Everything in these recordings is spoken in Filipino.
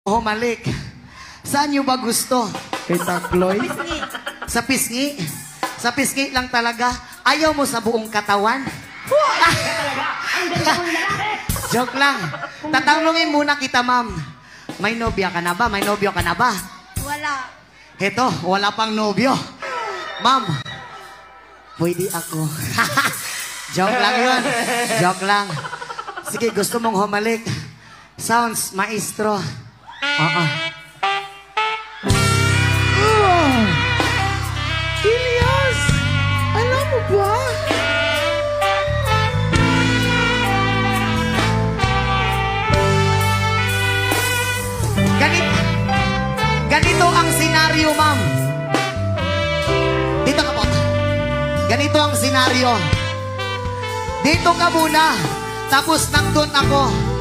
Humalik. Saan nyo ba gusto? Kay Takloy? Sa pisngi. Sa pisngi lang talaga. Ayaw mo sa buong katawan? Joke lang. Tatanungin muna kita, ma'am. May nobya ka na ba? May nobyo ka na ba? Wala. Heto, wala pang nobyo. Ma'am, pwede ako. Joke lang yun. Joke lang. Sige, gusto mong humalik. Sounds, maestro. Oo. Elias! Alam mo ba? Ganito ang senaryo, ma'am. Dito ka po. Ganito ang senaryo. Dito ka muna. Tapos nandun ako.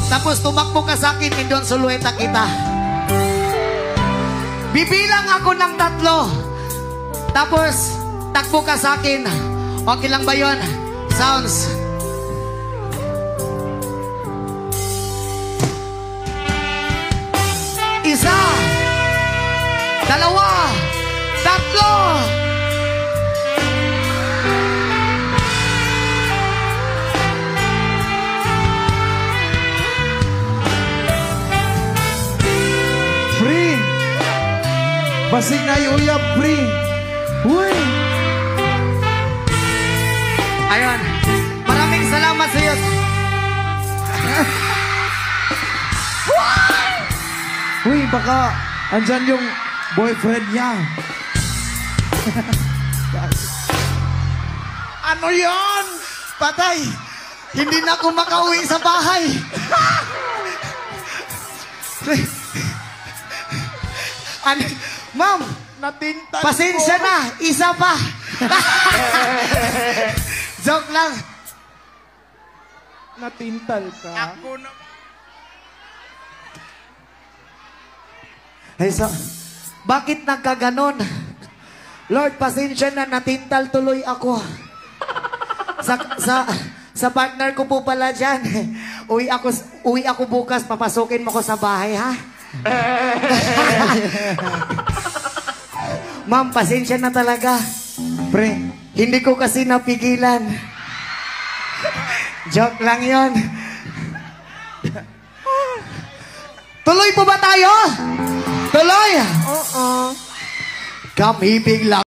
Tapos tumakbo ka sa akin, indon sulueta kita. Bibilang ako ng 3. Tapos, takbo ka sa akin. Okay lang ba yun? Sounds. Isa. 2. 3. Free! Basig na uyab, free! Uy! Ayun. Maraming salamat sa iyo. Uy, baka andyan yung boyfriend niya. Ano yon? Patay. Hindi na ako makauwi sa bahay. Ano? Ma'am, Natintan pasensya na. Isa pa. Joke lang. Natintal ka? Ako na. Ay, bakit nagkaganon? Lord, pasensya na, natintal tuloy ako. Sa partner ko po pala dyan. Uwi ako bukas, papasukin mo ko sa bahay, ha? Ma'am, pasensya na talaga. Pre, Hindi ko kasi napigilan. Joke lang yon. Tuloy po ba tayo? Tuloy! oo. Kami bigla